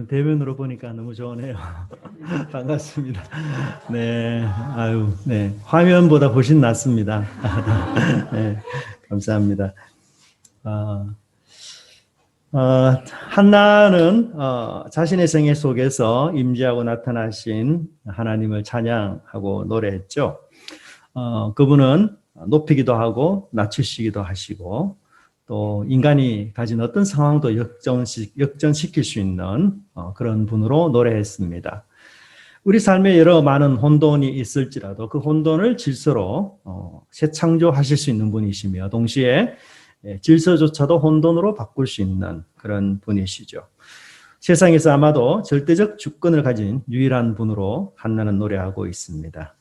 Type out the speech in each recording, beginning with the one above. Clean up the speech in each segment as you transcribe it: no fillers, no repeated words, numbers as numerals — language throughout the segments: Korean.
대면으로 보니까 너무 좋으네요. 반갑습니다. 네, 아유, 네, 화면보다 훨씬 낫습니다. 네, 감사합니다. 어, 한나는 자신의 생애 속에서 임재하고 나타나신 하나님을 찬양하고 노래했죠. 그분은 높이기도 하고 낮추시기도 하시고 또 인간이 가진 어떤 상황도 역전시킬 수 있는 그런 분으로 노래했습니다. 우리 삶에 여러 많은 혼돈이 있을지라도 그 혼돈을 질서로 재창조하실 수 있는 분이시며 동시에 질서조차도 혼돈으로 바꿀 수 있는 그런 분이시죠. 세상에서 아마도 절대적 주권을 가진 유일한 분으로 한나는 노래하고 있습니다.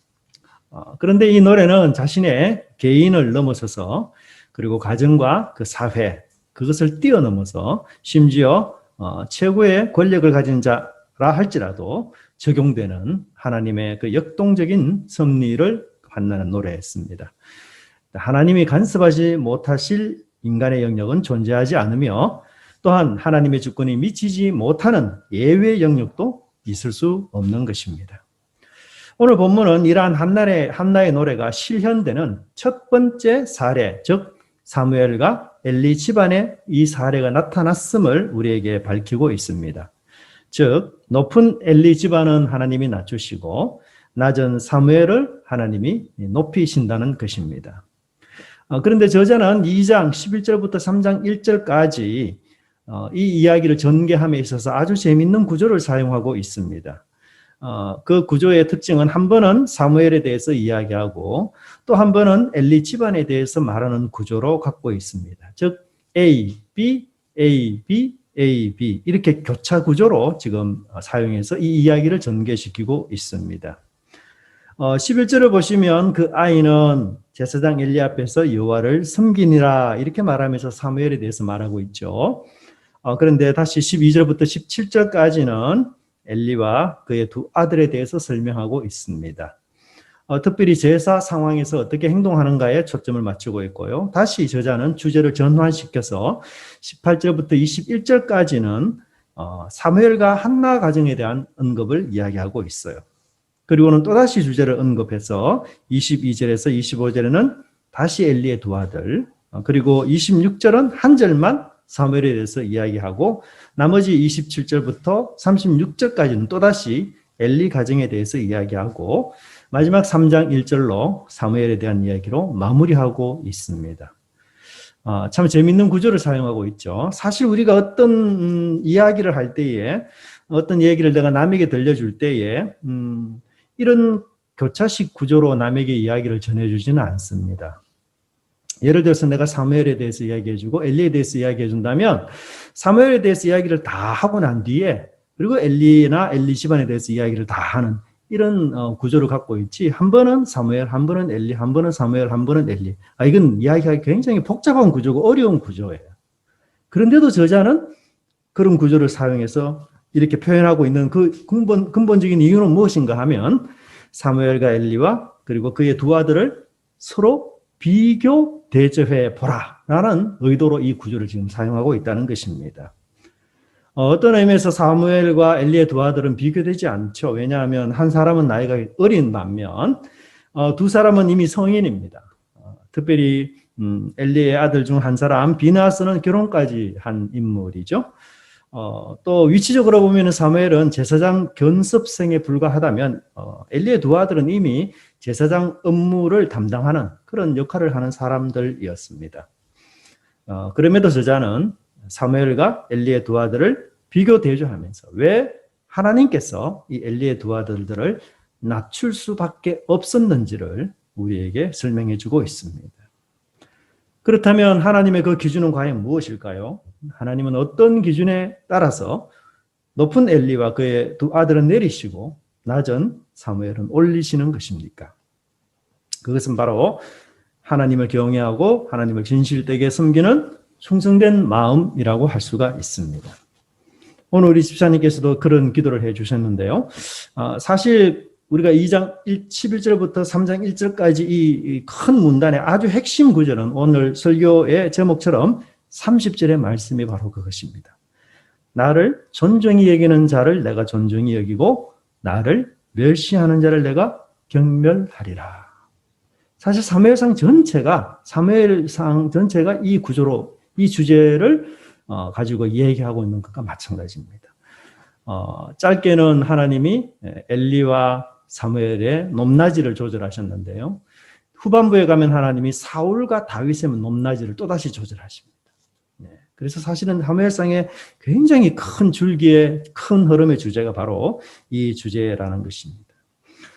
그런데 이 노래는 자신의 개인을 넘어서서 그리고 가정과 그 사회 그것을 뛰어넘어서 심지어 최고의 권력을 가진 자라 할지라도 적용되는 하나님의 그 역동적인 섭리를 한나는 노래했습니다. 하나님이 간섭하지 못하실 인간의 영역은 존재하지 않으며 또한 하나님의 주권이 미치지 못하는 예외 영역도 있을 수 없는 것입니다. 오늘 본문은 이러한 한나의 노래가 실현되는 첫 번째 사례, 즉 사무엘과 엘리 집안에 이 사례가 나타났음을 우리에게 밝히고 있습니다. 즉 높은 엘리 집안은 하나님이 낮추시고 낮은 사무엘을 하나님이 높이신다는 것입니다. 그런데 저자는 2장 11절부터 3장 1절까지 이 이야기를 전개함에 있어서 아주 재미있는 구조를 사용하고 있습니다. 그 구조의 특징은 한 번은 사무엘에 대해서 이야기하고 또 한 번은 엘리 집안에 대해서 말하는 구조로 갖고 있습니다. 즉 A, B, A, B, A, B 이렇게 교차 구조로 지금 사용해서 이 이야기를 전개시키고 있습니다. 11절을 보시면 그 아이는 제사장 엘리 앞에서 여호와를 섬기니라 이렇게 말하면서 사무엘에 대해서 말하고 있죠. 그런데 다시 12절부터 17절까지는 엘리와 그의 두 아들에 대해서 설명하고 있습니다. 특별히 제사 상황에서 어떻게 행동하는가에 초점을 맞추고 있고요. 다시 저자는 주제를 전환시켜서 18절부터 21절까지는 사무엘과 한나 가정에 대한 언급을 이야기하고 있어요. 그리고는 또다시 주제를 언급해서 22절에서 25절에는 다시 엘리의 두 아들, 그리고 26절은 한 절만 사무엘에 대해서 이야기하고 나머지 27절부터 36절까지는 또다시 엘리 가정에 대해서 이야기하고 마지막 3장 1절로 사무엘에 대한 이야기로 마무리하고 있습니다. 참 재밌는 구조를 사용하고 있죠. 사실 우리가 어떤 이야기를 할 때에 어떤 얘기를 내가 남에게 들려줄 때에 이런 교차식 구조로 남에게 이야기를 전해주지는 않습니다. 예를 들어서 내가 사무엘에 대해서 이야기해주고 엘리에 대해서 이야기해준다면 사무엘에 대해서 이야기를 다 하고 난 뒤에 그리고 엘리나 엘리 집안에 대해서 이야기를 다 하는 이런 구조를 갖고 있지 한 번은 사무엘, 한 번은 엘리, 한 번은 사무엘, 한 번은 엘리. 이건 이야기하기 굉장히 복잡한 구조고 어려운 구조예요. 그런데도 저자는 그런 구조를 사용해서 이렇게 표현하고 있는 그 근본적인 이유는 무엇인가 하면 사무엘과 엘리와 그리고 그의 두 아들을 서로 비교 대조해 보라라는 의도로 이 구조를 지금 사용하고 있다는 것입니다. 어떤 의미에서 사무엘과 엘리의 두 아들은 비교되지 않죠. 왜냐하면 한 사람은 나이가 어린 반면 두 사람은 이미 성인입니다. 특별히 엘리의 아들 중 한 사람 비나스는 결혼까지 한 인물이죠. 또 위치적으로 보면 사무엘은 제사장 견습생에 불과하다면 엘리의 두 아들은 이미 제사장 업무를 담당하는 그런 역할을 하는 사람들이었습니다. 그럼에도 저자는 사무엘과 엘리의 두 아들을 비교 대조하면서 왜 하나님께서 이 엘리의 두 아들들을 낮출 수밖에 없었는지를 우리에게 설명해 주고 있습니다. 그렇다면 하나님의 그 기준은 과연 무엇일까요? 하나님은 어떤 기준에 따라서 높은 엘리와 그의 두 아들은 내리시고 낮은 사무엘은 올리시는 것입니까? 그것은 바로 하나님을 경외하고 하나님을 진실되게 섬기는 충성된 마음이라고 할 수가 있습니다. 오늘 우리 집사님께서도 그런 기도를 해 주셨는데요. 사실 우리가 2장 11절부터 3장 1절까지 이 큰 문단의 아주 핵심 구절은 오늘 설교의 제목처럼 30절의 말씀이 바로 그것입니다. 나를 존중히 여기는 자를 내가 존중히 여기고 나를 멸시하는 자를 내가 경멸하리라. 사실 사무엘상 전체가 이 구조로 이 주제를 가지고 얘기하고 있는 것과 마찬가지입니다. 짧게는 하나님이 엘리와 사무엘의 높낮이를 조절하셨는데요. 후반부에 가면 하나님이 사울과 다윗의 높낮이를 또다시 조절하십니다. 그래서 사실은 사무엘상의 굉장히 큰 줄기의 큰 흐름의 주제가 바로 이 주제라는 것입니다.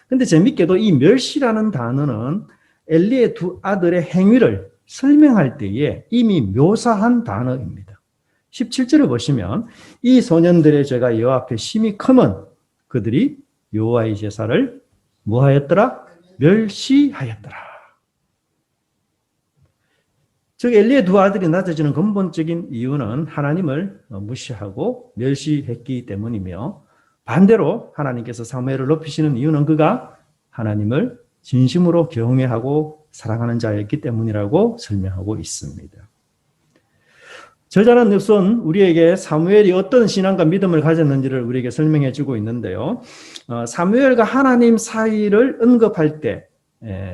근데 재밌게도 이 멸시라는 단어는 엘리의 두 아들의 행위를 설명할 때에 이미 묘사한 단어입니다. 17절을 보시면 이 소년들의 죄가 여호와 앞에 심히 크면 그들이 여호와의 제사를 뭐하였더라? 멸시하였더라. 즉 엘리의 두 아들이 낮아지는 근본적인 이유는 하나님을 무시하고 멸시했기 때문이며 반대로 하나님께서 사무엘을 높이시는 이유는 그가 하나님을 진심으로 경외하고 사랑하는 자였기 때문이라고 설명하고 있습니다. 저자는 우선 우리에게 사무엘이 어떤 신앙과 믿음을 가졌는지를 우리에게 설명해 주고 있는데요. 사무엘과 하나님 사이를 언급할 때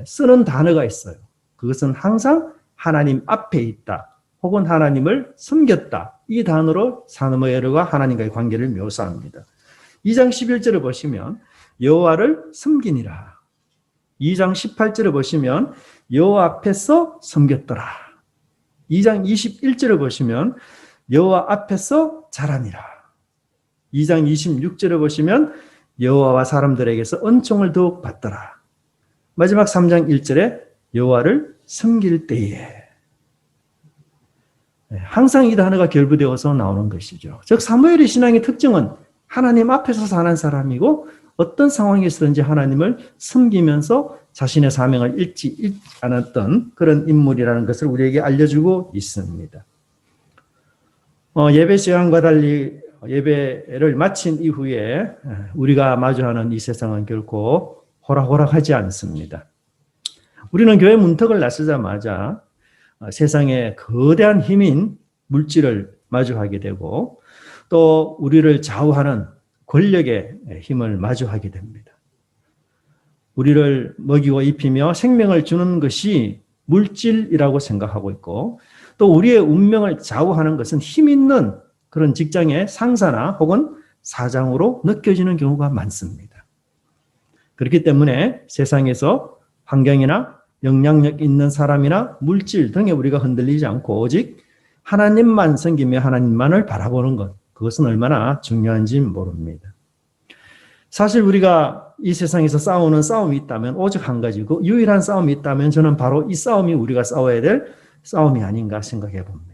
쓰는 단어가 있어요. 그것은 항상 하나님 앞에 있다 혹은 하나님을 섬겼다 이 단어로 사무엘과 하나님과의 관계를 묘사합니다. 2장 11절을 보시면 여호와를 섬기니라. 2장 18절을 보시면 여호와 앞에서 섬겼더라. 2장 21절을 보시면 여호와 앞에서 자라니라. 2장 26절을 보시면 여호와와 사람들에게서 은총을 더욱 받더라. 마지막 3장 1절에 여호와를 섬길 때에 항상 이 단어가 결부되어서 나오는 것이죠. 즉 사무엘의 신앙의 특징은 하나님 앞에서 사는 사람이고 어떤 상황에서든지 하나님을 섬기면서 자신의 사명을 잃지 않았던 그런 인물이라는 것을 우리에게 알려주고 있습니다. 예배 시간과 달리 예배를 마친 이후에 우리가 마주하는 이 세상은 결코 호락호락하지 않습니다. 우리는 교회 문턱을 나서자마자 세상의 거대한 힘인 물질을 마주하게 되고 또 우리를 좌우하는 권력의 힘을 마주하게 됩니다. 우리를 먹이고 입히며 생명을 주는 것이 물질이라고 생각하고 있고 또 우리의 운명을 좌우하는 것은 힘 있는 그런 직장의 상사나 혹은 사장으로 느껴지는 경우가 많습니다. 그렇기 때문에 세상에서 환경이나 영향력 있는 사람이나 물질 등에 우리가 흔들리지 않고 오직 하나님만 섬기며 하나님만을 바라보는 것, 그것은 얼마나 중요한지 모릅니다. 사실 우리가 이 세상에서 싸우는 싸움이 있다면 오직 한 가지고 유일한 싸움이 있다면 저는 바로 이 싸움이 우리가 싸워야 될 싸움이 아닌가 생각해 봅니다.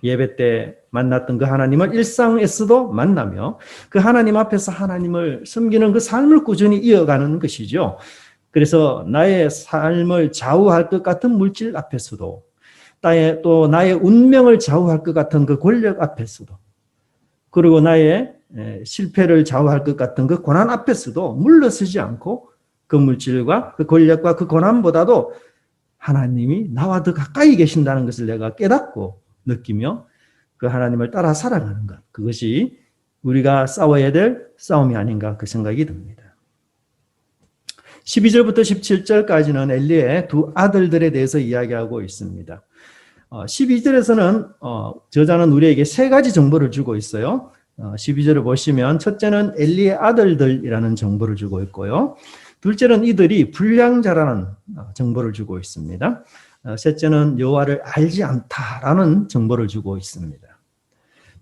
예배 때 만났던 그 하나님을 일상에서도 만나며 그 하나님 앞에서 하나님을 섬기는 그 삶을 꾸준히 이어가는 것이죠. 그래서 나의 삶을 좌우할 것 같은 물질 앞에서도 또 나의 운명을 좌우할 것 같은 그 권력 앞에서도 그리고 나의 실패를 좌우할 것 같은 그 고난 앞에서도 물러서지 않고 그 물질과 그 권력과 그 고난보다도 하나님이 나와 더 가까이 계신다는 것을 내가 깨닫고 느끼며 그 하나님을 따라 살아가는 것, 그것이 우리가 싸워야 될 싸움이 아닌가 그 생각이 듭니다. 12절부터 17절까지는 엘리의 두 아들들에 대해서 이야기하고 있습니다. 12절에서는 저자는 우리에게 세 가지 정보를 주고 있어요. 12절을 보시면 첫째는 엘리의 아들들이라는 정보를 주고 있고요. 둘째는 이들이 불량자라는 정보를 주고 있습니다. 셋째는 여호와를 알지 않다라는 정보를 주고 있습니다.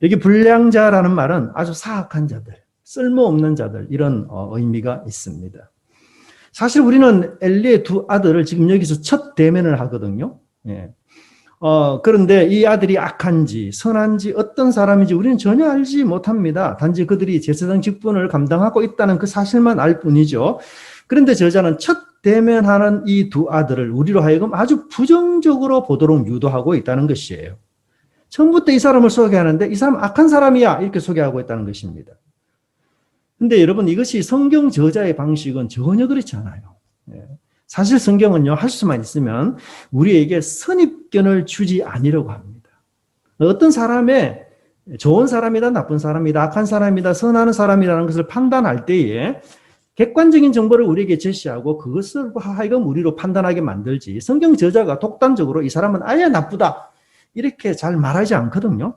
여기 불량자라는 말은 아주 사악한 자들, 쓸모없는 자들 이런 의미가 있습니다. 사실 우리는 엘리의 두 아들을 지금 여기서 첫 대면을 하거든요. 그런데 이 아들이 악한지 선한지 어떤 사람인지 우리는 전혀 알지 못합니다. 단지 그들이 제사장 직분을 감당하고 있다는 그 사실만 알 뿐이죠. 그런데 저자는 첫 대면하는 이 두 아들을 우리로 하여금 아주 부정적으로 보도록 유도하고 있다는 것이에요. 처음부터 이 사람을 소개하는데 이 사람 악한 사람이야 이렇게 소개하고 있다는 것입니다. 근데 여러분 이것이 성경 저자의 방식은 전혀 그렇지 않아요. 사실 성경은요 할 수만 있으면 우리에게 선입견을 주지 아니려고 합니다. 어떤 사람의 좋은 사람이다, 나쁜 사람이다, 악한 사람이다, 선한 사람이라는 것을 판단할 때에 객관적인 정보를 우리에게 제시하고 그것을 하여금 우리로 판단하게 만들지, 성경 저자가 독단적으로 이 사람은 아예 나쁘다 이렇게 잘 말하지 않거든요.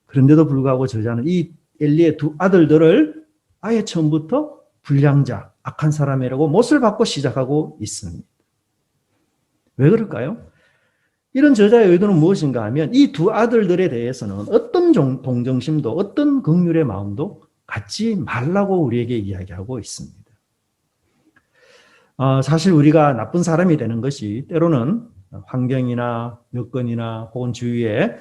그런데도 불구하고 저자는 이 엘리의 두 아들들을 아예 처음부터 불량자, 악한 사람이라고 못을 받고 시작하고 있습니다. 왜 그럴까요? 이런 저자의 의도는 무엇인가 하면 이 두 아들들에 대해서는 어떤 동정심도 어떤 긍휼의 마음도 갖지 말라고 우리에게 이야기하고 있습니다. 사실 우리가 나쁜 사람이 되는 것이 때로는 환경이나 여건이나 혹은 주위의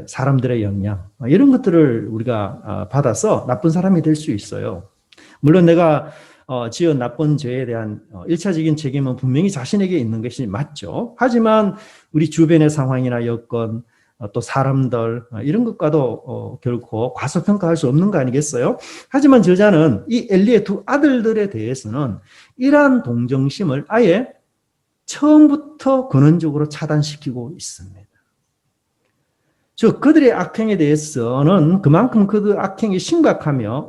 사람들의 영향 이런 것들을 우리가 받아서 나쁜 사람이 될 수 있어요. 물론 내가 지은 나쁜 죄에 대한 1차적인 책임은 분명히 자신에게 있는 것이 맞죠. 하지만 우리 주변의 상황이나 여건 또 사람들 이런 것과도 결코 과소평가할 수 없는 거 아니겠어요? 하지만 저자는 이 엘리의 두 아들들에 대해서는 이러한 동정심을 아예 처음부터 근원적으로 차단시키고 있습니다. 즉 그들의 악행에 대해서는 그만큼 그들 악행이 심각하며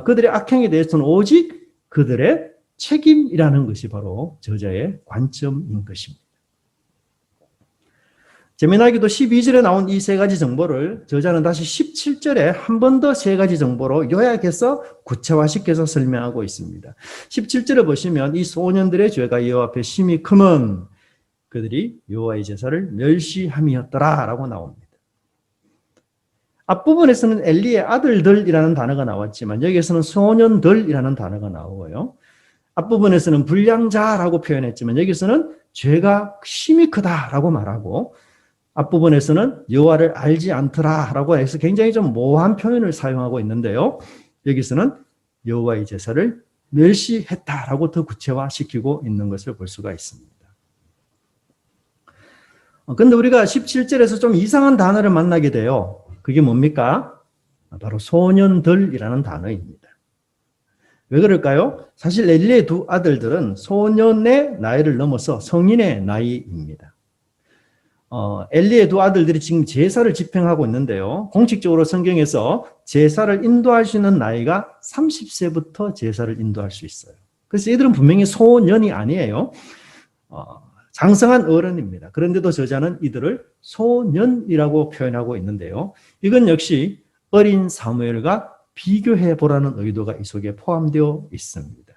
그들의 악행에 대해서는 오직 그들의 책임이라는 것이 바로 저자의 관점인 것입니다. 재미나게도 12절에 나온 이 세 가지 정보를 저자는 다시 17절에 한 번 더 세 가지 정보로 요약해서 구체화시켜서 설명하고 있습니다. 17절에 보시면 이 소년들의 죄가 여호와 앞에 심히 크면 그들이 여호와의 제사를 멸시함이었더라 라고 나옵니다. 앞부분에서는 엘리의 아들들이라는 단어가 나왔지만 여기에서는 소년들이라는 단어가 나오고요. 앞부분에서는 불량자라고 표현했지만 여기서는 죄가 심히 크다라고 말하고 앞부분에서는 여호와를 알지 않더라라고 해서 굉장히 좀 모호한 표현을 사용하고 있는데요. 여기서는 여호와의 제사를 멸시했다라고 더 구체화시키고 있는 것을 볼 수가 있습니다. 그런데 우리가 17절에서 좀 이상한 단어를 만나게 돼요. 그게 뭡니까? 바로 소년들이라는 단어입니다. 왜 그럴까요? 사실 엘리의 두 아들들은 소년의 나이를 넘어서 성인의 나이입니다. 엘리의 두 아들들이 지금 제사를 집행하고 있는데요. 공식적으로 성경에서 제사를 인도할 수 있는 나이가 30세부터 제사를 인도할 수 있어요. 그래서 이들은 분명히 소년이 아니에요. 장성한 어른입니다. 그런데도 저자는 이들을 소년이라고 표현하고 있는데요. 이건 역시 어린 사무엘과 비교해 보라는 의도가 이 속에 포함되어 있습니다.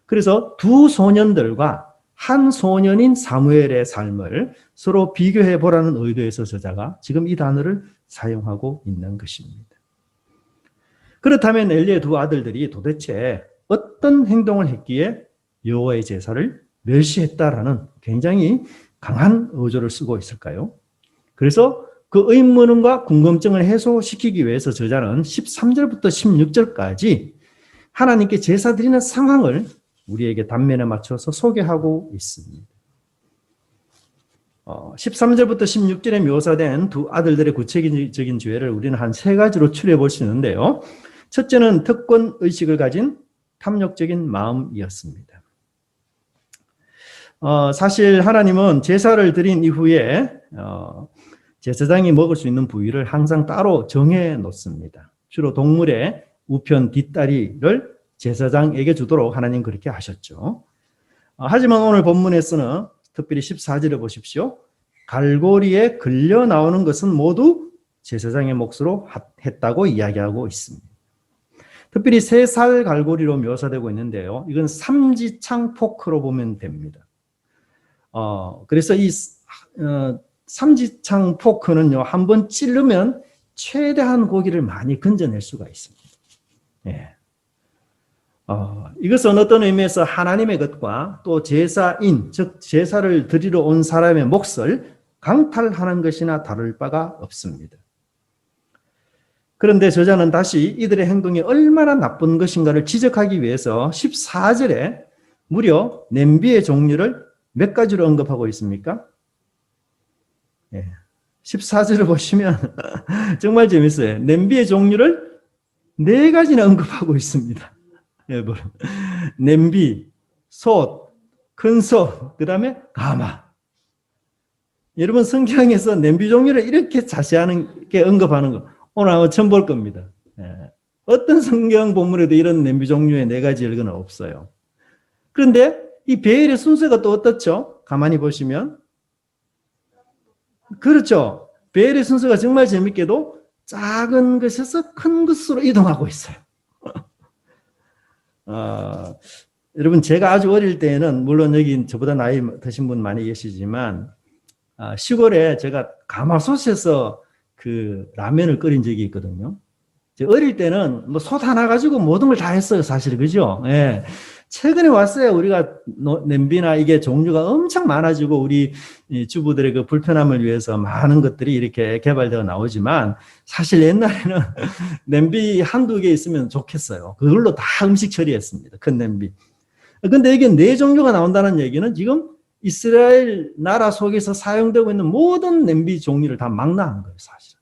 그래서 두 소년들과 한 소년인 사무엘의 삶을 서로 비교해 보라는 의도에서 저자가 지금 이 단어를 사용하고 있는 것입니다. 그렇다면 엘리의 두 아들들이 도대체 어떤 행동을 했기에 여호와의 제사를 멸시했다라는 굉장히 강한 어조를 쓰고 있을까요? 그래서 그 의문과 궁금증을 해소시키기 위해서 저자는 13절부터 16절까지 하나님께 제사 드리는 상황을 우리에게 단면에 맞춰서 소개하고 있습니다. 13절부터 16절에 묘사된 두 아들들의 구체적인 죄를 우리는 한 세 가지로 추려해 볼 수 있는데요. 첫째는 특권의식을 가진 탐욕적인 마음이었습니다. 사실 하나님은 제사를 드린 이후에 제사장이 먹을 수 있는 부위를 항상 따로 정해 놓습니다. 주로 동물의 우편 뒷다리를 제사장에게 주도록 하나님 그렇게 하셨죠. 하지만 오늘 본문에서는 특별히 14절에 보십시오. 갈고리에 걸려 나오는 것은 모두 제사장의 몫으로 했다고 이야기하고 있습니다. 특별히 3살 갈고리로 묘사되고 있는데요. 이건 삼지창 포크로 보면 됩니다. 그래서 이 삼지창 포크는요, 한번 찌르면 최대한 고기를 많이 건져낼 수가 있습니다. 예. 이것은 어떤 의미에서 하나님의 것과 또 제사인, 즉 제사를 드리러 온 사람의 몫을 강탈하는 것이나 다를 바가 없습니다. 그런데 저자는 다시 이들의 행동이 얼마나 나쁜 것인가를 지적하기 위해서 14절에 무려 냄비의 종류를 몇 가지로 언급하고 있습니까? 14절을 보시면 정말 재밌어요. 냄비의 종류를 4가지나 언급하고 있습니다. 여러분, 냄비, 솥, 큰 솥, 그 다음에 가마. 여러분 성경에서 냄비 종류를 이렇게 자세하게 언급하는 거 오늘 아마 처음 볼 겁니다. 예. 어떤 성경 본문에도 이런 냄비 종류의 네 가지 일은 없어요. 그런데 이 베일의 순서가 또 어떻죠? 가만히 보시면 그렇죠. 베일의 순서가 정말 재밌게도 작은 것에서 큰 것으로 이동하고 있어요. 여러분 제가 아주 어릴 때는 물론 여기 저보다 나이 드신 분 많이 계시지만 시골에 제가 가마솥에서 그 라면을 끓인 적이 있거든요. 어릴 때는 뭐 솥 하나 가지고 모든 걸 다 했어요, 사실. 그죠? 예. 최근에 왔어요. 우리가 냄비나 이게 종류가 엄청 많아지고 우리 주부들의 그 불편함을 위해서 많은 것들이 이렇게 개발되어 나오지만 사실 옛날에는 냄비 한두 개 있으면 좋겠어요. 그걸로 다 음식 처리했습니다. 큰 냄비. 근데 이게 네 종류가 나온다는 얘기는 지금 이스라엘 나라 속에서 사용되고 있는 모든 냄비 종류를 다 망라한 거예요, 사실.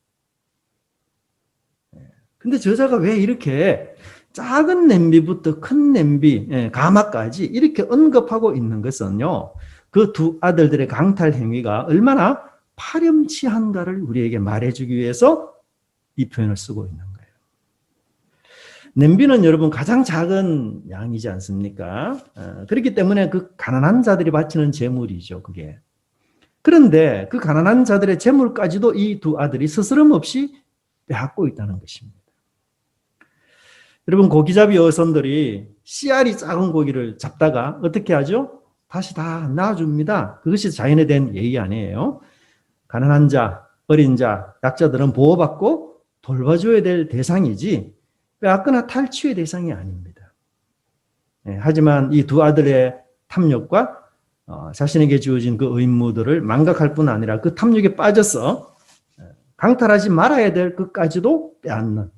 근데 저자가 왜 이렇게 작은 냄비부터 큰 냄비, 가마까지 이렇게 언급하고 있는 것은요, 그 두 아들들의 강탈 행위가 얼마나 파렴치한가를 우리에게 말해주기 위해서 이 표현을 쓰고 있는 거예요. 냄비는 여러분 가장 작은 양이지 않습니까? 그렇기 때문에 그 가난한 자들이 바치는 제물이죠, 그게. 그런데 그 가난한 자들의 제물까지도 이 두 아들이 스스럼 없이 빼앗고 있다는 것입니다. 여러분 고기잡이 어선들이 씨알이 작은 고기를 잡다가 어떻게 하죠? 다시 다 놔줍니다. 그것이 자연에 대한 예의 아니에요. 가난한 자, 어린 자, 약자들은 보호받고 돌봐줘야 될 대상이지 빼앗거나 탈취의 대상이 아닙니다. 하지만 이 두 아들의 탐욕과 자신에게 주어진 그 의무들을 망각할 뿐 아니라 그 탐욕에 빠져서 강탈하지 말아야 될 것까지도 빼앗는,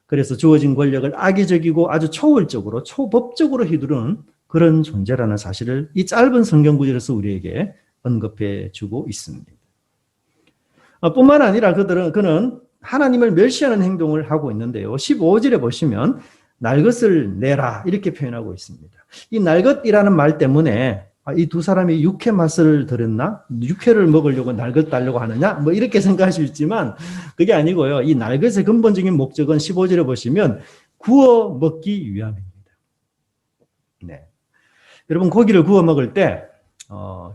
그래서 주어진 권력을 악의적이고 아주 초월적으로 초법적으로 휘두르는 그런 존재라는 사실을 이 짧은 성경 구절에서 우리에게 언급해 주고 있습니다. 뿐만 아니라 그는 하나님을 멸시하는 행동을 하고 있는데요. 15절에 보시면 날것을 내라 이렇게 표현하고 있습니다. 이 날것이라는 말 때문에 이 두 사람이 육회 맛을 들였나? 육회를 먹으려고 날것 달려고 하느냐? 뭐 이렇게 생각할 수 있지만 그게 아니고요. 이 날것의 근본적인 목적은 15절에 보시면 구워 먹기 위함입니다. 네. 여러분 고기를 구워 먹을 때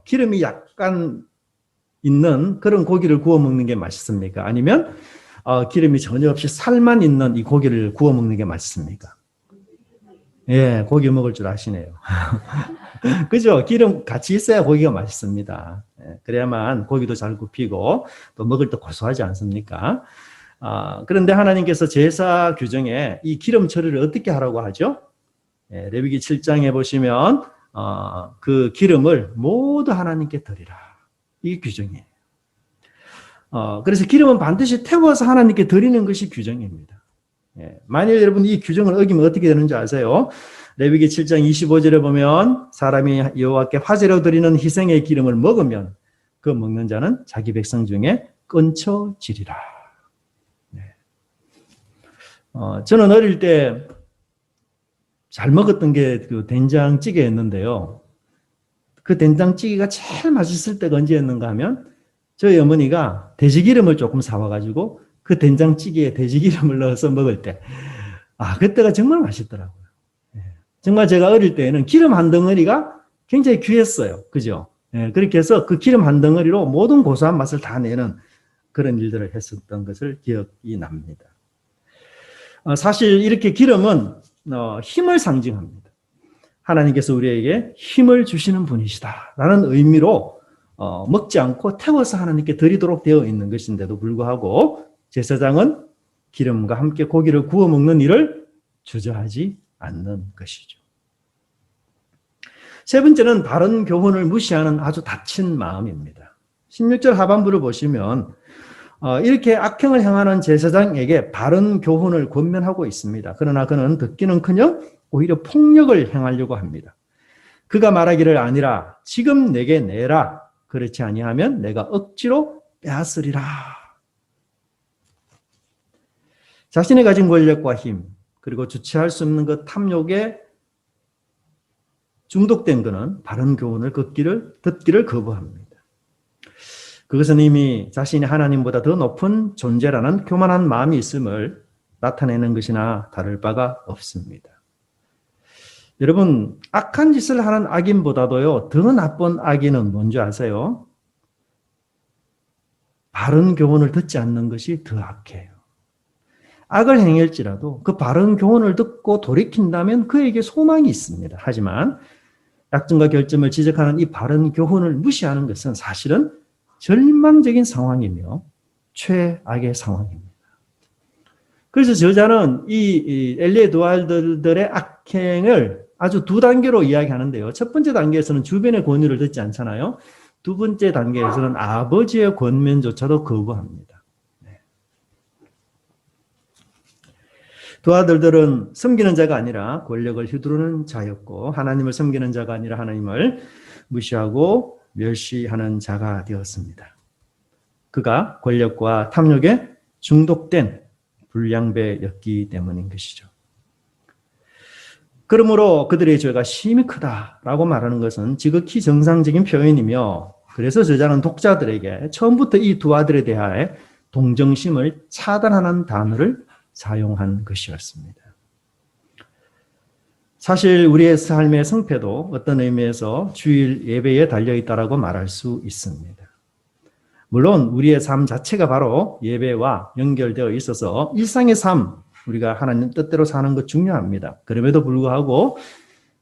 기름이 약간 있는 그런 고기를 구워 먹는 게 맛있습니까? 아니면 기름이 전혀 없이 살만 있는 이 고기를 구워 먹는 게 맛있습니까? 예, 고기 먹을 줄 아시네요. 그죠? 기름 같이 있어야 고기가 맛있습니다. 예, 그래야만 고기도 잘 굽히고 또 먹을 때 고소하지 않습니까? 그런데 하나님께서 제사 규정에 이 기름 처리를 어떻게 하라고 하죠? 예, 레위기 7장에 보시면 그 기름을 모두 하나님께 드리라. 이게 규정이에요. 그래서 기름은 반드시 태워서 하나님께 드리는 것이 규정입니다. 예, 만일 여러분 이 규정을 어기면 어떻게 되는지 아세요? 레위기 7장 25절에 보면 사람이 여호와께 화제로 드리는 희생의 기름을 먹으면 그 먹는 자는 자기 백성 중에 끊쳐지리라. 네. 저는 어릴 때 잘 먹었던 게 그 된장찌개였는데요. 그 된장찌개가 제일 맛있을 때가 언제였는가 하면 저희 어머니가 돼지기름을 조금 사와가지고 그 된장찌개에 돼지기름을 넣어서 먹을 때, 그때가 정말 맛있더라고요. 정말 제가 어릴 때에는 기름 한 덩어리가 굉장히 귀했어요. 그죠? 그렇게 해서 그 기름 한 덩어리로 모든 고소한 맛을 다 내는 그런 일들을 했었던 것을 기억이 납니다. 사실 이렇게 기름은 힘을 상징합니다. 하나님께서 우리에게 힘을 주시는 분이시다 라는 의미로 먹지 않고 태워서 하나님께 드리도록 되어 있는 것인데도 불구하고 제사장은 기름과 함께 고기를 구워 먹는 일을 주저하지 않는 것이죠. 세 번째는 바른 교훈을 무시하는 아주 닫힌 마음입니다. 16절 하반부를 보시면 이렇게 악행을 행하는 제사장에게 바른 교훈을 권면하고 있습니다. 그러나 그는 듣기는커녕 오히려 폭력을 행하려고 합니다. 그가 말하기를 아니라 지금 내게 내라. 그렇지 아니하면 내가 억지로 빼앗으리라. 자신이 가진 권력과 힘, 그리고 주체할 수 없는 그 탐욕에 중독된 그는 바른 교훈을 듣기를 거부합니다. 그것은 이미 자신이 하나님보다 더 높은 존재라는 교만한 마음이 있음을 나타내는 것이나 다를 바가 없습니다. 여러분, 악한 짓을 하는 악인보다도요, 더 나쁜 악인은 뭔지 아세요? 바른 교훈을 듣지 않는 것이 더 악해요. 악을 행할지라도 그 바른 교훈을 듣고 돌이킨다면 그에게 소망이 있습니다. 하지만 약점과 결점을 지적하는 이 바른 교훈을 무시하는 것은 사실은 절망적인 상황이며 최악의 상황입니다. 그래서 저자는 이 엘리의 두 아들들의 악행을 아주 두 단계로 이야기하는데요. 첫 번째 단계에서는 주변의 권유를 듣지 않잖아요. 두 번째 단계에서는 아버지의 권면조차도 거부합니다. 두 아들들은 섬기는 자가 아니라 권력을 휘두르는 자였고 하나님을 섬기는 자가 아니라 하나님을 무시하고 멸시하는 자가 되었습니다. 그가 권력과 탐욕에 중독된 불량배였기 때문인 것이죠. 그러므로 그들의 죄가 심히 크다라고 말하는 것은 지극히 정상적인 표현이며 그래서 저자는 독자들에게 처음부터 이 두 아들에 대하여 동정심을 차단하는 단어를 사용한 것이었습니다. 사실 우리의 삶의 성패도 어떤 의미에서 주일 예배에 달려있다라고 말할 수 있습니다. 물론 우리의 삶 자체가 바로 예배와 연결되어 있어서 일상의 삶, 우리가 하나님 뜻대로 사는 것 중요합니다. 그럼에도 불구하고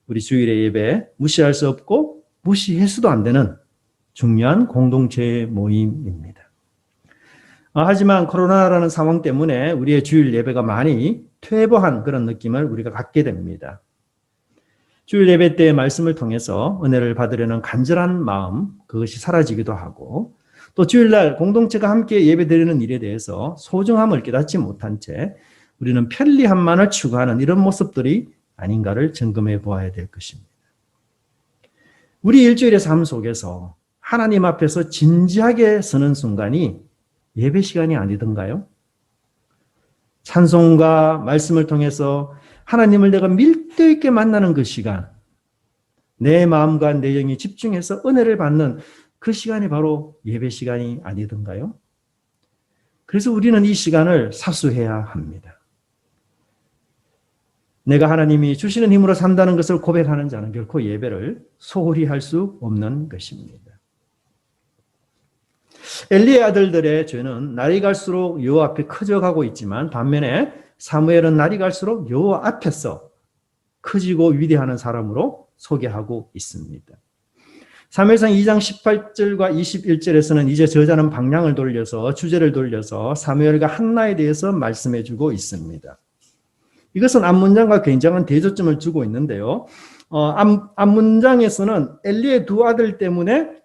우리 주일의 예배 무시할 수 없고 무시해서도 안 되는 중요한 공동체의 모임입니다. 하지만 코로나라는 상황 때문에 우리의 주일 예배가 많이 퇴보한 그런 느낌을 우리가 갖게 됩니다. 주일 예배 때의 말씀을 통해서 은혜를 받으려는 간절한 마음, 그것이 사라지기도 하고 또 주일날 공동체가 함께 예배드리는 일에 대해서 소중함을 깨닫지 못한 채 우리는 편리함만을 추구하는 이런 모습들이 아닌가를 점검해 보아야 될 것입니다. 우리 일주일의 삶 속에서 하나님 앞에서 진지하게 서는 순간이 예배 시간이 아니던가요? 찬송과 말씀을 통해서 하나님을 내가 밀도 있게 만나는 그 시간, 내 마음과 내 영이 집중해서 은혜를 받는 그 시간이 바로 예배 시간이 아니던가요? 그래서 우리는 이 시간을 사수해야 합니다. 내가 하나님이 주시는 힘으로 산다는 것을 고백하는 자는 결코 예배를 소홀히 할 수 없는 것입니다. 엘리의 아들들의 죄는 날이 갈수록 여호와 앞에 커져가고 있지만 반면에 사무엘은 날이 갈수록 여호와 앞에서 커지고 위대한 사람으로 소개하고 있습니다. 사무엘상 2장 18절과 21절에서는 이제 저자는 방향을 돌려서 주제를 돌려서 사무엘과 한나에 대해서 말씀해주고 있습니다. 이것은 앞문장과 굉장한 대조점을 주고 있는데요. 앞문장에서는 엘리의 두 아들 때문에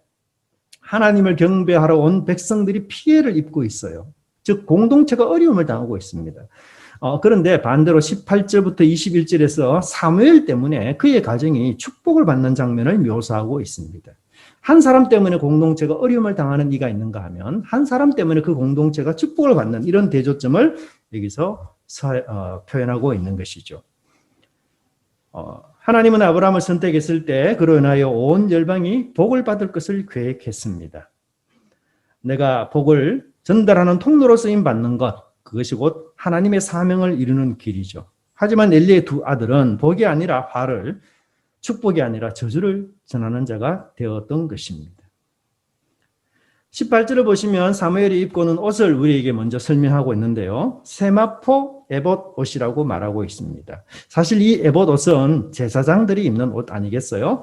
하나님을 경배하러 온 백성들이 피해를 입고 있어요. 즉 공동체가 어려움을 당하고 있습니다. 그런데 반대로 18절부터 21절에서 사무엘 때문에 그의 가정이 축복을 받는 장면을 묘사하고 있습니다. 한 사람 때문에 공동체가 어려움을 당하는 이가 있는가 하면 한 사람 때문에 그 공동체가 축복을 받는 이런 대조점을 여기서 표현하고 있는 것이죠. 하나님은 아브라함을 선택했을 때 그로 인하여 온 열방이 복을 받을 것을 계획했습니다. 내가 복을 전달하는 통로로 쓰임 받는 것, 그것이 곧 하나님의 사명을 이루는 길이죠. 하지만 엘리의 두 아들은 복이 아니라 화를, 축복이 아니라 저주를 전하는 자가 되었던 것입니다. 18절을 보시면 사무엘이 입고 있는 옷을 우리에게 먼저 설명하고 있는데요. 세마포 에봇 옷이라고 말하고 있습니다. 사실 이 에봇 옷은 제사장들이 입는 옷 아니겠어요?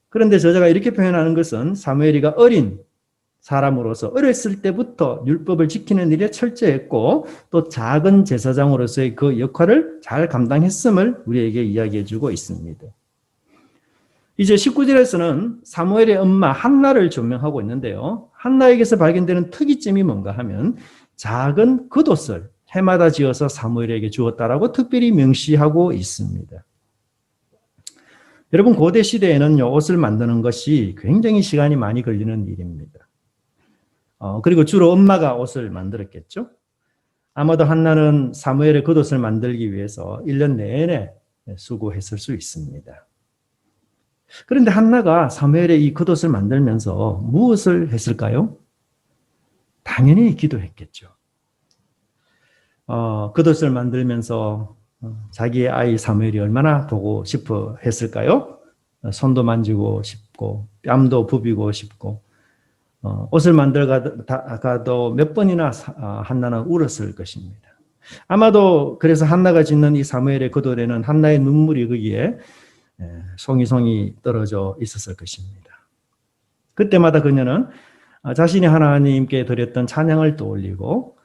그런데 저자가 이렇게 표현하는 것은 사무엘이가 어린 사람으로서 어렸을 때부터 율법을 지키는 일에 철저했고 또 작은 제사장으로서의 그 역할을 잘 감당했음을 우리에게 이야기해 주고 있습니다. 이제 19절에서는 사무엘의 엄마 한나를 조명하고 있는데요. 한나에게서 발견되는 특이점이 뭔가 하면 작은 겉옷을 해마다 지어서 사무엘에게 주었다라고 특별히 명시하고 있습니다. 여러분 고대 시대에는요 옷을 만드는 것이 굉장히 시간이 많이 걸리는 일입니다. 그리고 주로 엄마가 옷을 만들었겠죠. 아마도 한나는 사무엘의 겉옷을 만들기 위해서 1년 내내 수고했을 수 있습니다. 그런데 한나가 사무엘의 이 겉옷을 만들면서 무엇을 했을까요? 당연히 기도했겠죠. 겉옷을 만들면서 자기의 아이 사무엘이 얼마나 보고 싶어 했을까요? 손도 만지고 싶고 뺨도 부비고 싶고 옷을 만들어가도 몇 번이나 한나는 울었을 것입니다. 아마도 그래서 한나가 짓는 이 사무엘의 겉옷에는 한나의 눈물이 거기에 송이송이 떨어져 있었을 것입니다. 그때마다 그녀는 자신이 하나님께 드렸던 찬양을 떠올리고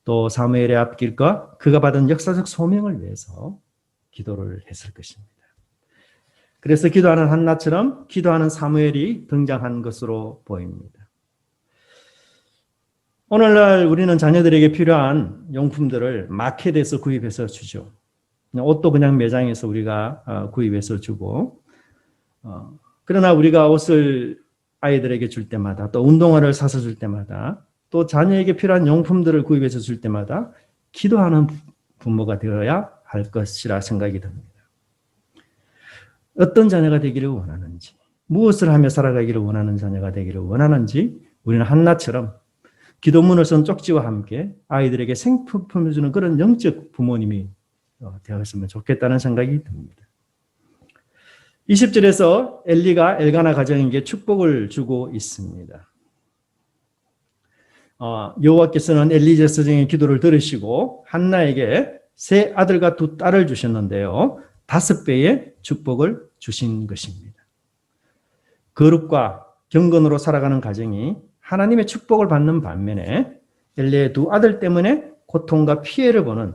또 사무엘의 앞길과 그가 받은 역사적 소명을 위해서 기도를 했을 것입니다. 그래서 기도하는 한나처럼 기도하는 사무엘이 등장한 것으로 보입니다. 오늘날 우리는 자녀들에게 필요한 용품들을 마켓에서 구입해서 주죠. 옷도 그냥 매장에서 우리가 구입해서 주고, 그러나 우리가 옷을 아이들에게 줄 때마다 또 운동화를 사서 줄 때마다 또 자녀에게 필요한 용품들을 구입해서 줄 때마다 기도하는 부모가 되어야 할 것이라 생각이 듭니다. 어떤 자녀가 되기를 원하는지, 무엇을 하며 살아가기를 원하는 자녀가 되기를 원하는지 우리는 한나처럼 기도문을 쓴 쪽지와 함께 아이들에게 생품을 주는 그런 영적 부모님이 되었으면 좋겠다는 생각이 듭니다. 20절에서 엘리가 엘가나 가정에게 축복을 주고 있습니다. 여호와께서는 엘리 제사장의 기도를 들으시고 한나에게 세 아들과 두 딸을 주셨는데요. 5배의 축복을 주신 것입니다. 거룩과 경건으로 살아가는 가정이 하나님의 축복을 받는 반면에 엘리의 두 아들 때문에 고통과 피해를 보는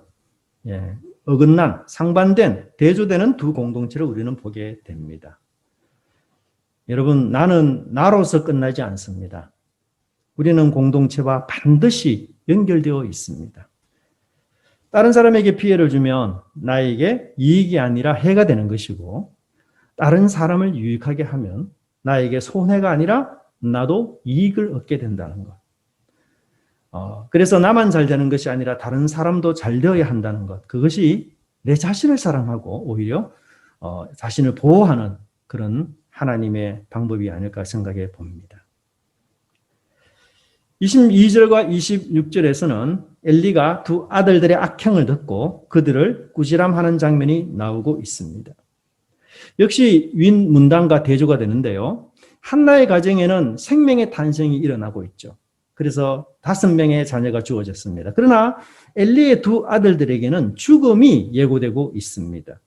어긋난 상반된 대조되는 두 공동체를 우리는 보게 됩니다. 여러분, 나는 나로서 끝나지 않습니다. 우리는 공동체와 반드시 연결되어 있습니다. 다른 사람에게 피해를 주면 나에게 이익이 아니라 해가 되는 것이고, 다른 사람을 유익하게 하면 나에게 손해가 아니라 나도 이익을 얻게 된다는 것. 그래서 나만 잘 되는 것이 아니라 다른 사람도 잘 되어야 한다는 것. 그것이 내 자신을 사랑하고 오히려 자신을 보호하는 그런 하나님의 방법이 아닐까 생각해 봅니다. 22절과 26절에서는 엘리가 두 아들들의 악행을 듣고 그들을 꾸지람하는 장면이 나오고 있습니다. 역시 윈 문단과 대조가 되는데요. 한나의 가정에는 생명의 탄생이 일어나고 있죠. 그래서 5명의 자녀가 주어졌습니다. 그러나 엘리의 두 아들들에게는 죽음이 예고되고 있습니다.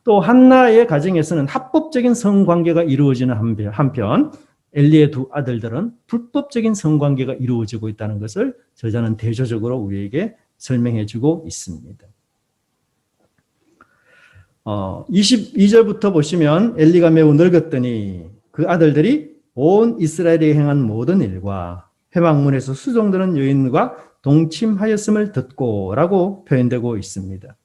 또 한나의 가정에서는 합법적인 성관계가 이루어지는 한편 엘리의 두 아들들은 불법적인 성관계가 이루어지고 있다는 것을 저자는 대조적으로 우리에게 설명해 주고 있습니다. 22절부터 보시면 엘리가 매우 늙었더니 그 아들들이 온 이스라엘에 행한 모든 일과 회막문에서 수종드는 여인과 동침하였음을 듣고 라고 표현되고 있습니다.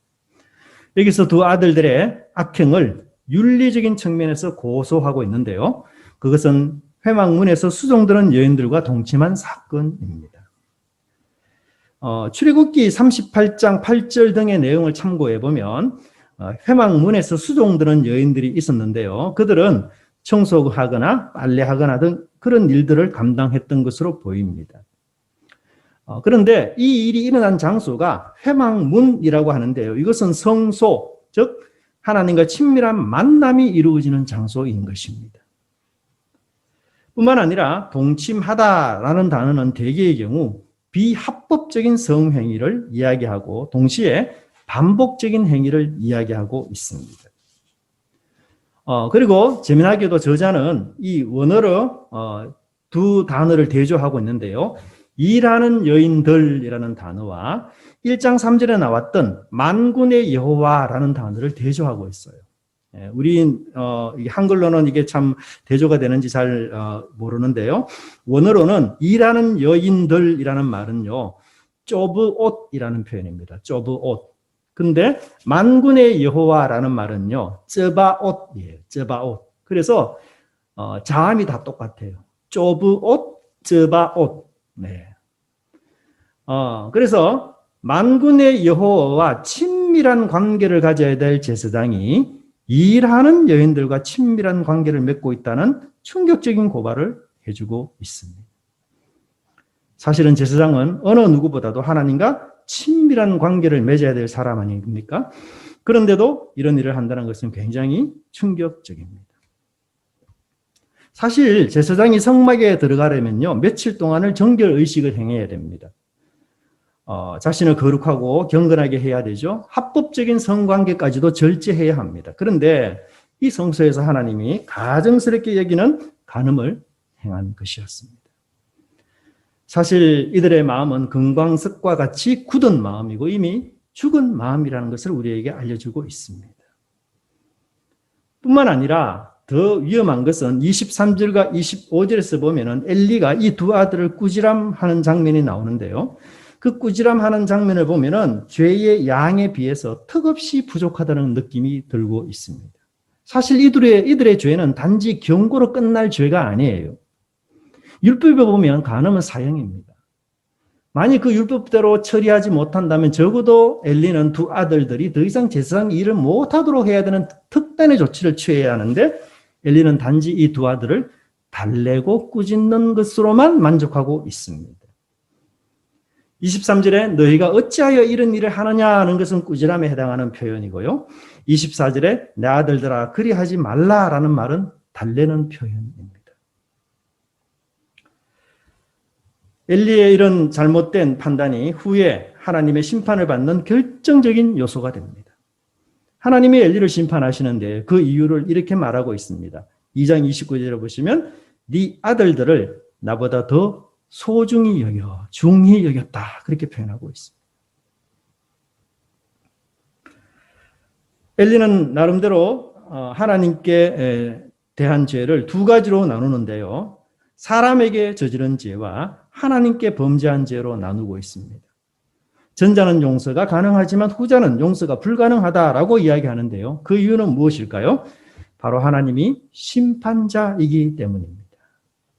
여기서 두 아들들의 악행을 윤리적인 측면에서 고소하고 있는데요. 그것은 회막문에서 수종드는 여인들과 동침한 사건입니다. 출애굽기 38장 8절 등의 내용을 참고해 보면 회막문에서 수종드는 여인들이 있었는데요. 그들은 청소하거나 빨래하거나 등 그런 일들을 감당했던 것으로 보입니다. 그런데 이 일이 일어난 장소가 회막문이라고 하는데요. 이것은 성소, 즉 하나님과 친밀한 만남이 이루어지는 장소인 것입니다. 뿐만 아니라 동침하다라는 단어는 대개의 경우 비합법적인 성행위를 이야기하고 동시에 반복적인 행위를 이야기하고 있습니다. 그리고 재미나게도 저자는 이 원어로 두 단어를 대조하고 있는데요. 일하는 여인들이라는 단어와 1장 3절에 나왔던 만군의 여호와라는 단어를 대조하고 있어요. 우리 한글로는 이게 참 대조가 되는지 잘 모르는데요. 원어로는 일하는 여인들이라는 말은요. 쪼브옷이라는 표현입니다. 쪼브옷. 근데 만군의 여호와라는 말은요. 쯔바옷이에요. 쯔바옷. 그래서 자음이 다 똑같아요. 쪼브옷, 쯔바옷. 네. 그래서 만군의 여호와와 친밀한 관계를 가져야 될 제사장이 일하는 여인들과 친밀한 관계를 맺고 있다는 충격적인 고발을 해주고 있습니다. 사실은 제사장은 어느 누구보다도 하나님과 친밀한 관계를 맺어야 될 사람 아닙니까? 그런데도 이런 일을 한다는 것은 굉장히 충격적입니다. 사실 제사장이 성막에 들어가려면요, 며칠 동안을 정결 의식을 행해야 됩니다. 자신을 거룩하고 경건하게 해야 되죠. 합법적인 성관계까지도 절제해야 합니다. 그런데 이 성소에서 하나님이 가증스럽게 여기는 간음을 행한 것이었습니다. 사실 이들의 마음은 금광석과 같이 굳은 마음이고 이미 죽은 마음이라는 것을 우리에게 알려주고 있습니다. 뿐만 아니라 더 위험한 것은 23절과 25절에서 보면은 엘리가 이 두 아들을 꾸지람하는 장면이 나오는데요. 그 꾸지람하는 장면을 보면은 죄의 양에 비해서 턱없이 부족하다는 느낌이 들고 있습니다. 사실 이들의 죄는 단지 경고로 끝날 죄가 아니에요. 율법에 보면 간음은 사형입니다. 만약 그 율법대로 처리하지 못한다면 적어도 엘리는 두 아들들이 더 이상 제사장 일을 못하도록 해야 되는 특단의 조치를 취해야 하는데 엘리는 단지 이 두 아들을 달래고 꾸짖는 것으로만 만족하고 있습니다. 23절에 너희가 어찌하여 이런 일을 하느냐 하는 것은 꾸지람에 해당하는 표현이고요. 24절에 내 아들들아 그리하지 말라라는 말은 달래는 표현입니다. 엘리의 이런 잘못된 판단이 후에 하나님의 심판을 받는 결정적인 요소가 됩니다. 하나님이 엘리를 심판하시는데 그 이유를 이렇게 말하고 있습니다. 2장 29절에 보시면 네 아들들을 나보다 더 소중히 여겨, 중히 여겼다. 그렇게 표현하고 있습니다. 엘리는 나름대로 하나님께 대한 죄를 두 가지로 나누는데요. 사람에게 저지른 죄와 하나님께 범죄한 죄로 나누고 있습니다. 전자는 용서가 가능하지만 후자는 용서가 불가능하다라고 이야기하는데요. 그 이유는 무엇일까요? 바로 하나님이 심판자이기 때문입니다.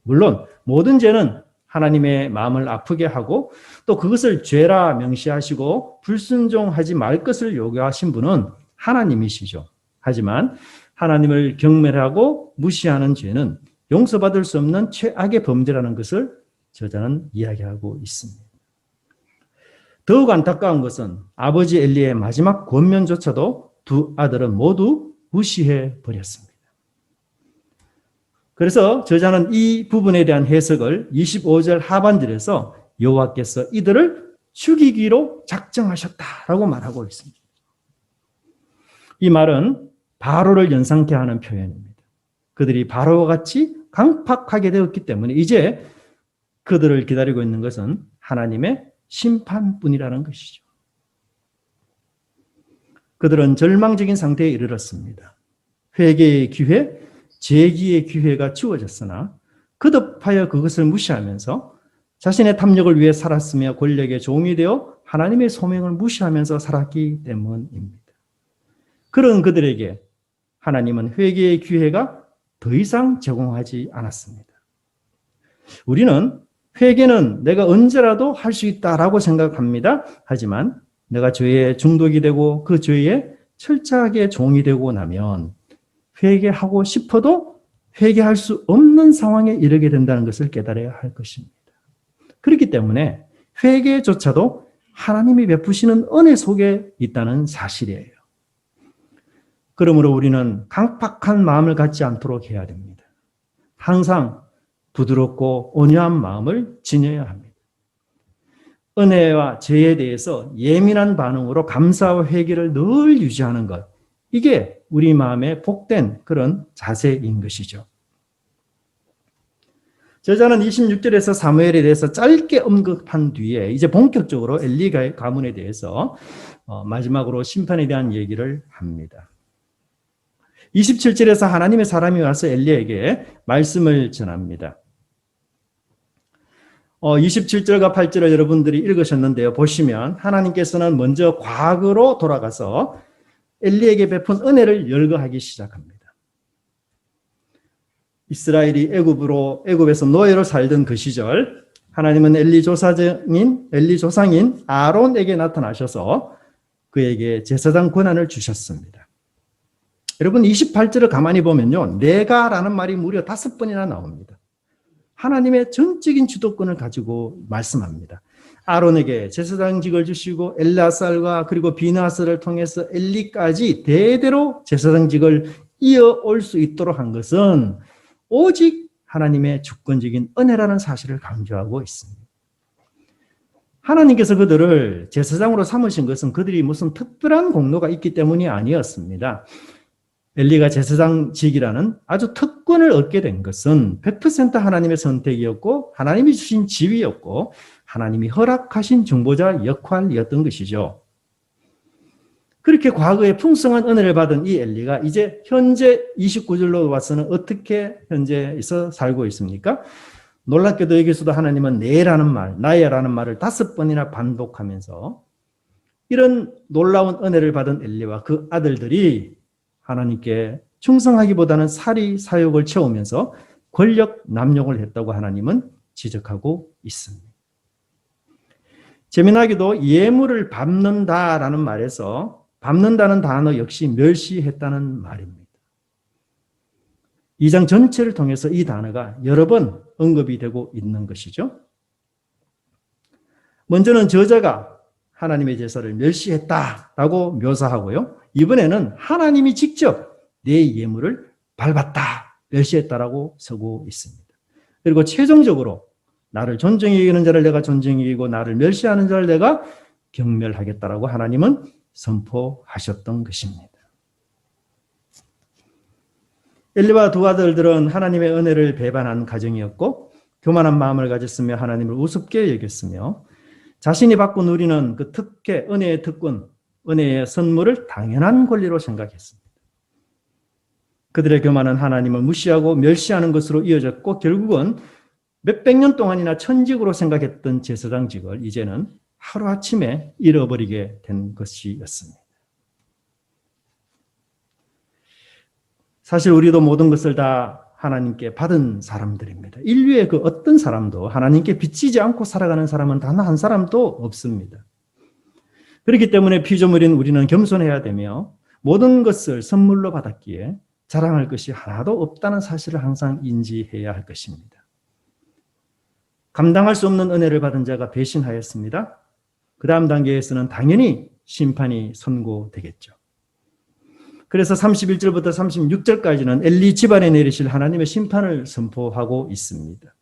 물론 모든 죄는 하나님의 마음을 아프게 하고 또 그것을 죄라 명시하시고 불순종하지 말 것을 요구하신 분은 하나님이시죠. 하지만 하나님을 경멸하고 무시하는 죄는 용서받을 수 없는 최악의 범죄라는 것을 저자는 이야기하고 있습니다. 더욱 안타까운 것은 아버지 엘리의 마지막 권면조차도 두 아들은 모두 무시해 버렸습니다. 그래서 저자는 이 부분에 대한 해석을 25절 하반절에서 여호와께서 이들을 죽이기로 작정하셨다라고 말하고 있습니다. 이 말은 바로를 연상케 하는 표현입니다. 그들이 바로와 같이 강팍하게 되었기 때문에 이제 그들을 기다리고 있는 것은 하나님의 심판뿐이라는 것이죠. 그들은 절망적인 상태에 이르렀습니다. 회개의 기회, 재기의 기회가 주어졌으나 거듭하여 그것을 무시하면서 자신의 탐욕을 위해 살았으며 권력의 종이 되어 하나님의 소명을 무시하면서 살았기 때문입니다. 그런 그들에게 하나님은 회개의 기회가 더 이상 제공하지 않았습니다. 우리는 회개는 내가 언제라도 할 수 있다라고 생각합니다. 하지만 내가 죄에 중독이 되고 그 죄에 철저하게 종이 되고 나면 회개하고 싶어도 회개할 수 없는 상황에 이르게 된다는 것을 깨달아야 할 것입니다. 그렇기 때문에 회개조차도 하나님이 베푸시는 은혜 속에 있다는 사실이에요. 그러므로 우리는 강팍한 마음을 갖지 않도록 해야 됩니다. 항상 부드럽고 온유한 마음을 지녀야 합니다. 은혜와 죄에 대해서 예민한 반응으로 감사와 회개를 늘 유지하는 것, 이게 우리 마음에 복된 그런 자세인 것이죠. 저자는 26절에서 사무엘에 대해서 짧게 언급한 뒤에 이제 본격적으로 엘리 가문에 대해서 마지막으로 심판에 대한 얘기를 합니다. 27절에서 하나님의 사람이 와서 엘리에게 말씀을 전합니다. 27절과 8절을 여러분들이 읽으셨는데요. 보시면 하나님께서는 먼저 과거로 돌아가서 엘리에게 베푼 은혜를 열거하기 시작합니다. 이스라엘이 애굽에서 노예로 살던 그 시절 하나님은 엘리 조상인 아론에게 나타나셔서 그에게 제사장 권한을 주셨습니다. 여러분 28절을 가만히 보면요. 내가라는 말이 무려 5번이나 나옵니다. 하나님의 전적인 주도권을 가지고 말씀합니다. 아론에게 제사장직을 주시고 엘라살과 그리고 비나스를 통해서 엘리까지 대대로 제사장직을 이어올 수 있도록 한 것은 오직 하나님의 주권적인 은혜라는 사실을 강조하고 있습니다. 하나님께서 그들을 제사장으로 삼으신 것은 그들이 무슨 특별한 공로가 있기 때문이 아니었습니다. 엘리가 제사장직이라는 아주 특권을 얻게 된 것은 100% 하나님의 선택이었고 하나님이 주신 지위였고 하나님이 허락하신 중보자 역할이었던 것이죠. 그렇게 과거에 풍성한 은혜를 받은 이 엘리가 이제 현재 29절로 와서는 어떻게 현재에서 살고 있습니까? 놀랍게도 여기서도 하나님은 내라는 말, 나야라는 말을 5번이나 반복하면서 이런 놀라운 은혜를 받은 엘리와 그 아들들이 하나님께 충성하기보다는 사리 사욕을 채우면서 권력 남용을 했다고 하나님은 지적하고 있습니다. 재미나게도 예물을 밟는다라는 말에서 밟는다는 단어 역시 멸시했다는 말입니다. 2장 전체를 통해서 이 단어가 여러 번 언급이 되고 있는 것이죠. 먼저는 저자가 하나님의 제사를 멸시했다라고 묘사하고요. 이번에는 하나님이 직접 내 예물을 밟았다, 멸시했다라고 쓰고 있습니다. 그리고 최종적으로 나를 존중히 여기는 자를 내가 존중히 여기고 나를 멸시하는 자를 내가 경멸하겠다라고 하나님은 선포하셨던 것입니다. 엘리와 두 아들들은 하나님의 은혜를 배반한 가정이었고 교만한 마음을 가졌으며 하나님을 우습게 여겼으며 자신이 받고 누리는 그 특혜, 은혜의 특권, 은혜의 선물을 당연한 권리로 생각했습니다. 그들의 교만은 하나님을 무시하고 멸시하는 것으로 이어졌고 결국은 몇백 년 동안이나 천직으로 생각했던 제사장직을 이제는 하루아침에 잃어버리게 된 것이었습니다. 사실 우리도 모든 것을 다 하나님께 받은 사람들입니다. 인류의 그 어떤 사람도 하나님께 비치지 않고 살아가는 사람은 단 한 사람도 없습니다. 그렇기 때문에 피조물인 우리는 겸손해야 되며 모든 것을 선물로 받았기에 자랑할 것이 하나도 없다는 사실을 항상 인지해야 할 것입니다. 감당할 수 없는 은혜를 받은 자가 배신하였습니다. 그 다음 단계에서는 당연히 심판이 선고되겠죠. 그래서 31절부터 36절까지는 엘리 집안에 내리실 하나님의 심판을 선포하고 있습니다.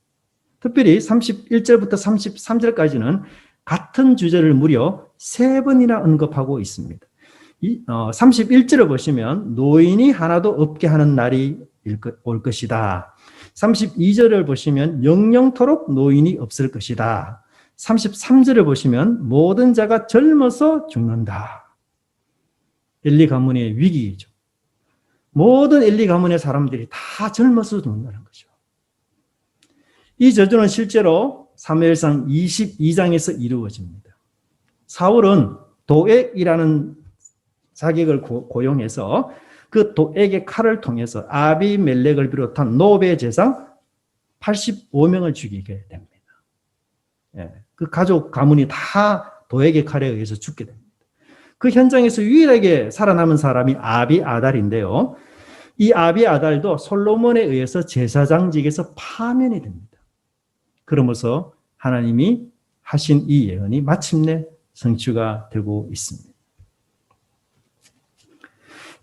특별히 31절부터 33절까지는 같은 주제를 무려 3번이나 언급하고 있습니다. 31절을 보시면 노인이 하나도 없게 하는 날이 올 것이다. 32절을 보시면 영영토록 노인이 없을 것이다. 33절을 보시면 모든 자가 젊어서 죽는다. 엘리 가문의 위기이죠. 모든 엘리 가문의 사람들이 다 젊어서 죽는다는 거죠. 이 저주는 실제로 사무엘상 22장에서 이루어집니다. 사울은 도액이라는 자객을 고용해서 그 도액의 칼을 통해서 아비멜렉을 비롯한 노베 제상 85명을 죽이게 됩니다. 그 가족 가문이 다 도액의 칼에 의해서 죽게 됩니다. 그 현장에서 유일하게 살아남은 사람이 아비아달인데요. 이 아비아달도 솔로몬에 의해서 제사장직에서 파면이 됩니다. 그러면서 하나님이 하신 이 예언이 마침내 성취가 되고 있습니다.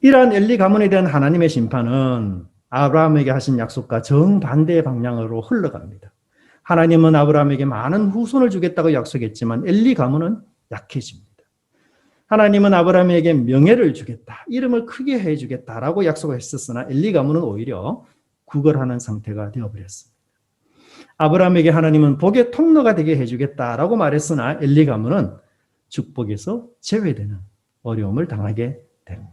이러한 엘리 가문에 대한 하나님의 심판은 아브라함에게 하신 약속과 정반대의 방향으로 흘러갑니다. 하나님은 아브라함에게 많은 후손을 주겠다고 약속했지만 엘리 가문은 약해집니다. 하나님은 아브라함에게 명예를 주겠다, 이름을 크게 해주겠다라고 약속했었으나 엘리 가문은 오히려 구걸하는 상태가 되어버렸습니다. 아브라함에게 하나님은 복의 통로가 되게 해주겠다라고 말했으나 엘리 가문은 축복에서 제외되는 어려움을 당하게 됩니다.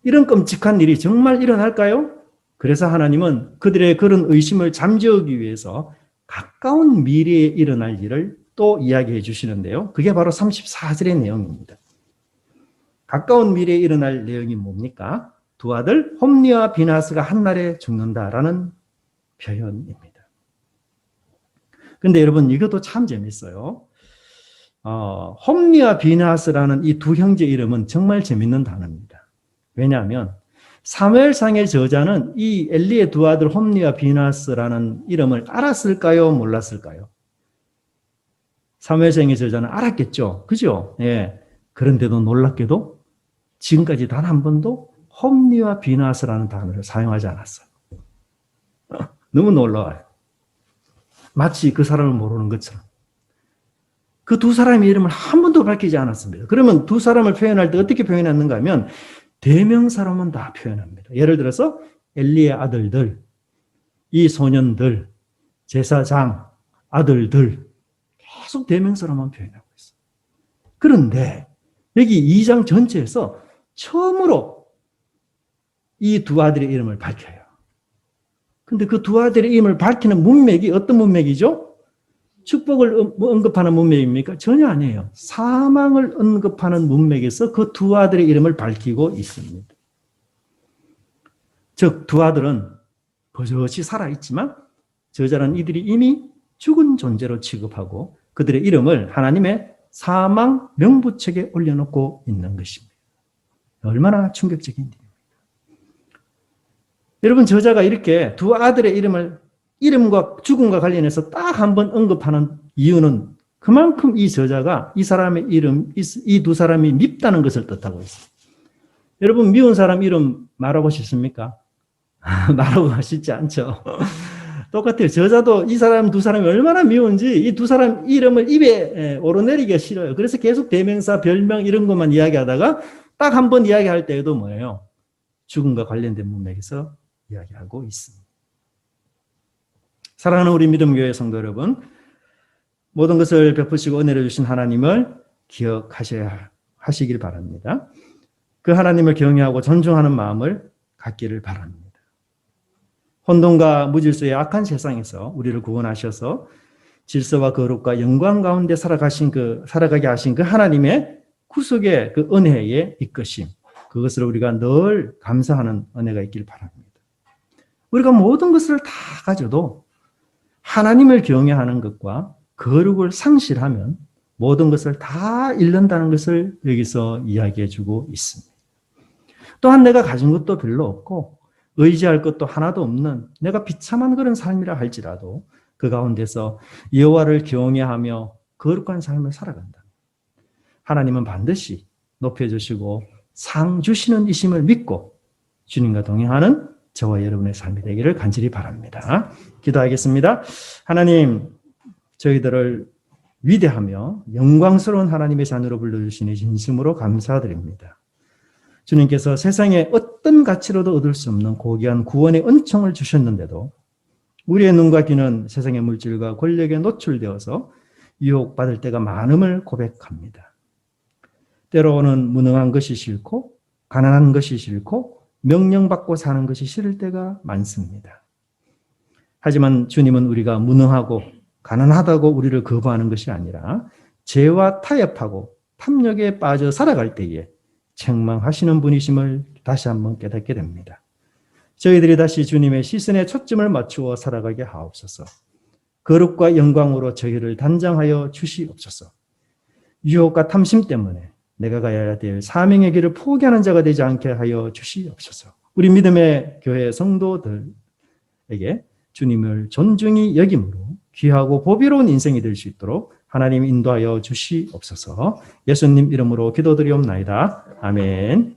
이런 끔찍한 일이 정말 일어날까요? 그래서 하나님은 그들의 그런 의심을 잠재우기 위해서 가까운 미래에 일어날 일을 또 이야기해 주시는데요. 그게 바로 34절의 내용입니다. 가까운 미래에 일어날 내용이 뭡니까? 두 아들 홈리와 비나스가 한날에 죽는다라는 표현입니다. 근데 여러분 이것도 참 재밌어요. 홈리와 비나스라는 이 두 형제 이름은 정말 재밌는 단어입니다. 왜냐하면 사무엘상의 저자는 이 엘리의 두 아들 홈니와 비나스라는 이름을 알았을까요? 몰랐을까요? 사무엘상의 저자는 알았겠죠. 그죠? 예. 그런데도 놀랍게도 지금까지 단 한 번도 홈니와 비나스라는 단어를 사용하지 않았어요. 너무 놀라워요. 마치 그 사람을 모르는 것처럼. 그 두 사람의 이름을 한 번도 밝히지 않았습니다. 그러면 두 사람을 표현할 때 어떻게 표현했는가 하면 대명사로만 다 표현합니다. 예를 들어서 엘리의 아들들, 이 소년들, 제사장, 아들들 계속 대명사로만 표현하고 있어요. 그런데 여기 2장 전체에서 처음으로 이 두 아들의 이름을 밝혀요. 근데 그 두 아들의 이름을 밝히는 문맥이 어떤 문맥이죠? 축복을 언급하는 문맥입니까? 전혀 아니에요. 사망을 언급하는 문맥에서 그 두 아들의 이름을 밝히고 있습니다. 즉, 두 아들은 버젓이 살아있지만 저자는 이들이 이미 죽은 존재로 취급하고 그들의 이름을 하나님의 사망 명부책에 올려놓고 있는 것입니다. 얼마나 충격적인 일입니까? 여러분, 저자가 이렇게 두 아들의 이름과 죽음과 관련해서 딱 한 번 언급하는 이유는 그만큼 이 저자가 이 사람의 이름, 이 두 사람이 밉다는 것을 뜻하고 있어요. 여러분, 미운 사람 이름 말하고 싶습니까? 말하고 싶지 않죠. 똑같아요. 저자도 이 사람 두 사람이 얼마나 미운지 이 두 사람 이름을 입에 오르내리기가 싫어요. 그래서 계속 대명사, 별명 이런 것만 이야기하다가 딱 한 번 이야기할 때에도 뭐예요? 죽음과 관련된 문맥에서 이야기하고 있습니다. 사랑하는 우리 믿음교회 성도 여러분, 모든 것을 베푸시고 은혜를 주신 하나님을 기억하셔야 하시길 바랍니다. 그 하나님을 경외하고 존중하는 마음을 갖기를 바랍니다. 혼돈과 무질서의 악한 세상에서 우리를 구원하셔서 질서와 거룩과 영광 가운데 살아가게 하신 그 하나님의 구속의 그 은혜에 이끄심, 그것을 우리가 늘 감사하는 은혜가 있길 바랍니다. 우리가 모든 것을 다 가져도 하나님을 경외하는 것과 거룩을 상실하면 모든 것을 다 잃는다는 것을 여기서 이야기해 주고 있습니다. 또한 내가 가진 것도 별로 없고 의지할 것도 하나도 없는 내가 비참한 그런 삶이라 할지라도 그 가운데서 여호와를 경외하며 거룩한 삶을 살아간다. 하나님은 반드시 높여주시고 상 주시는 이심을 믿고 주님과 동행하는 저와 여러분의 삶이 되기를 간절히 바랍니다. 기도하겠습니다. 하나님, 저희들을 위대하며 영광스러운 하나님의 자녀로 불러주시니 진심으로 감사드립니다. 주님께서 세상에 어떤 가치로도 얻을 수 없는 고귀한 구원의 은총을 주셨는데도 우리의 눈과 귀는 세상의 물질과 권력에 노출되어서 유혹받을 때가 많음을 고백합니다. 때로는 무능한 것이 싫고 가난한 것이 싫고 명령받고 사는 것이 싫을 때가 많습니다. 하지만 주님은 우리가 무능하고 가난하다고 우리를 거부하는 것이 아니라 죄와 타협하고 탐욕에 빠져 살아갈 때에 책망하시는 분이심을 다시 한번 깨닫게 됩니다. 저희들이 다시 주님의 시선에 초점을 맞추어 살아가게 하옵소서. 거룩과 영광으로 저희를 단장하여 주시옵소서. 유혹과 탐심 때문에 내가 가야 될 사명의 길을 포기하는 자가 되지 않게 하여 주시옵소서. 우리 믿음의 교회 성도들에게 주님을 존중히 여김으로 귀하고 보비로운 인생이 될 수 있도록 하나님 인도하여 주시옵소서. 예수님 이름으로 기도드리옵나이다. 아멘.